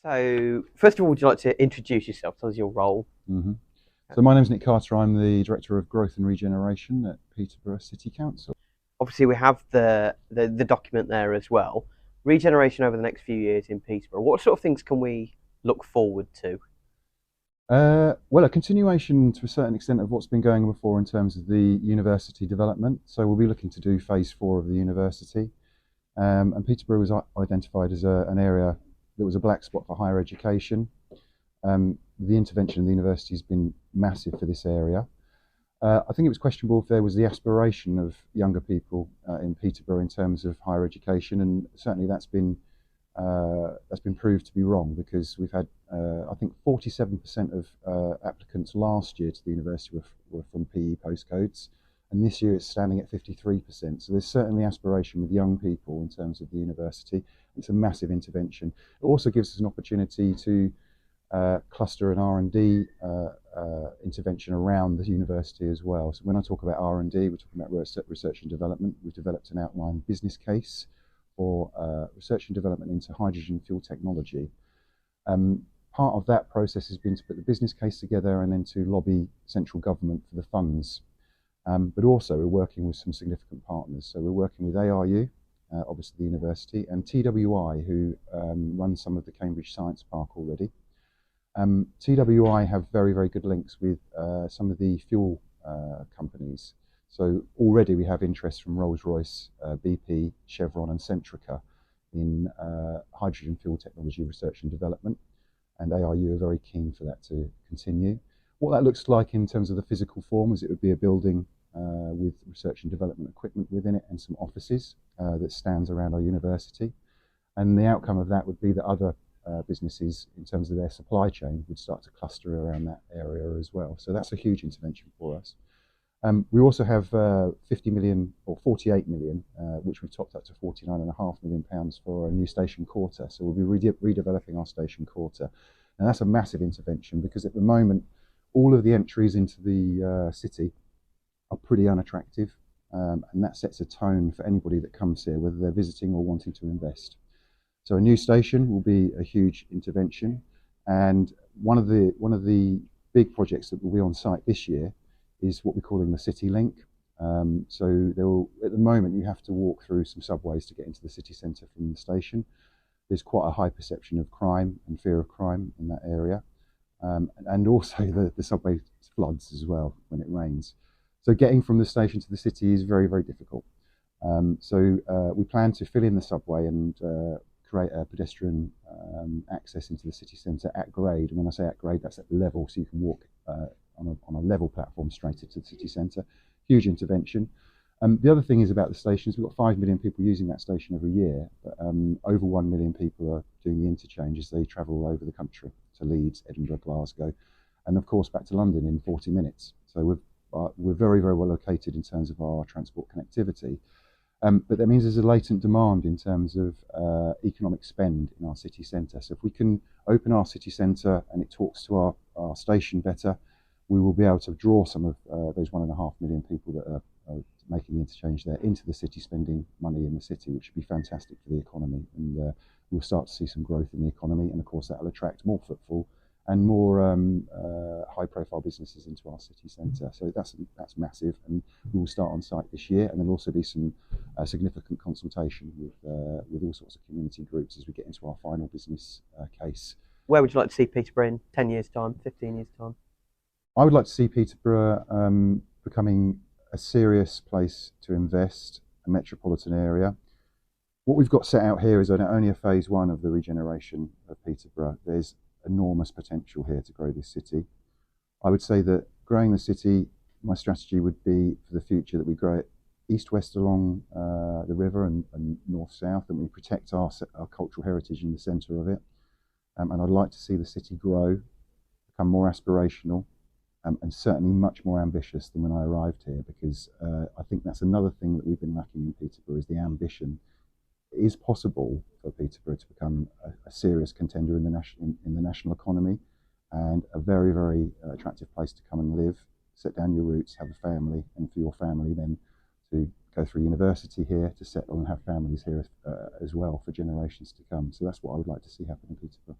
So, first of all, would you like to introduce yourself? Tell us your role. hmm So my name's Nick Carter. I'm the Director of Growth and Regeneration at Peterborough City Council. Obviously, we have the document there as well. Regeneration over the next few years in Peterborough. What sort of things can we look forward to? Well, a continuation to a certain extent of what's been going on before in terms of the university development. So we'll be looking to do phase 4 of the university. And Peterborough was identified as an area that was a black spot for higher education. The intervention of the university has been massive for this area. I think it was questionable if there was the aspiration of younger people in Peterborough in terms of higher education, and certainly that's been proved to be wrong, because we've had I think 47% of applicants last year to the university were from PE postcodes, and this year it's standing at 53%. So there's certainly aspiration with young people in terms of the university. It's a massive intervention. It also gives us an opportunity to cluster an R&D intervention around the university as well. So when I talk about R&D, we're talking about research and development. We've developed an outline business case for research and development into hydrogen fuel technology. Part of that process has been to put the business case together and then to lobby central government for the funds. But also we're working with some significant partners. So we're working with ARU, obviously the university, and TWI, who run some of the Cambridge Science Park already. TWI have very, very good links with some of the fuel companies. So already we have interest from Rolls-Royce, BP, Chevron and Centrica in hydrogen fuel technology research and development. And ARU are very keen for that to continue. What that looks like in terms of the physical form is it would be a building with research and development equipment within it and some offices that stands around our university. And the outcome of that would be that other businesses, in terms of their supply chain, would start to cluster around that area as well. So that's a huge intervention for us. We also have 50 million or 48 million, which we've topped up to 49.5 million pounds for a new station quarter. So we'll be redeveloping our station quarter. And that's a massive intervention, because at the moment, all of the entries into the city are pretty unattractive. And that sets a tone for anybody that comes here, whether they're visiting or wanting to invest. So a new station will be a huge intervention, and one of the big projects that will be on site this year is what we're calling the City Link. So at the moment you have to walk through some subways to get into the city centre from the station. There's quite a high perception of crime and fear of crime in that area, and also the subway floods as well when it rains. So getting from the station to the city is very, very difficult. So we plan to fill in the subway and create a pedestrian access into the city centre at grade. And when I say at grade, that's at level, so you can walk on a level platform straight into the city centre. Huge intervention. The other thing is about the stations. We've got 5 million people using that station every year, but over 1 million people are doing the interchange as they travel all over the country to Leeds, Edinburgh, Glasgow, and of course back to London in 40 minutes. So we're very, very well located in terms of our transport connectivity. But that means there's a latent demand in terms of economic spend in our city centre. So if we can open our city centre and it talks to our station better, we will be able to draw some of those 1.5 million people that are making the interchange there into the city, spending money in the city, which would be fantastic for the economy. And we'll start to see some growth in the economy, and of course that will attract more footfall and more high-profile businesses into our city centre. So that's massive, and we will start on site this year, and there'll also be some significant consultation with all sorts of community groups as we get into our final business case. Where would you like to see Peterborough in 10 years' time, 15 years' time? I would like to see Peterborough becoming a serious place to invest, a metropolitan area. What we've got set out here is only a phase 1 of the regeneration of Peterborough. There's enormous potential here to grow this city. I would say that growing the city, my strategy would be for the future that we grow it east-west along the river and north-south, and we protect our cultural heritage in the centre of it. And I'd like to see the city grow, become more aspirational, and certainly much more ambitious than when I arrived here, because I think that's another thing that we've been lacking in Peterborough, is the ambition. It is possible for Peterborough to become a serious contender in the national economy, and a very, very attractive place to come and live, set down your roots, have a family, and for your family then to go through university here, to settle and have families here as well for generations to come. So that's what I would like to see happen in Peterborough.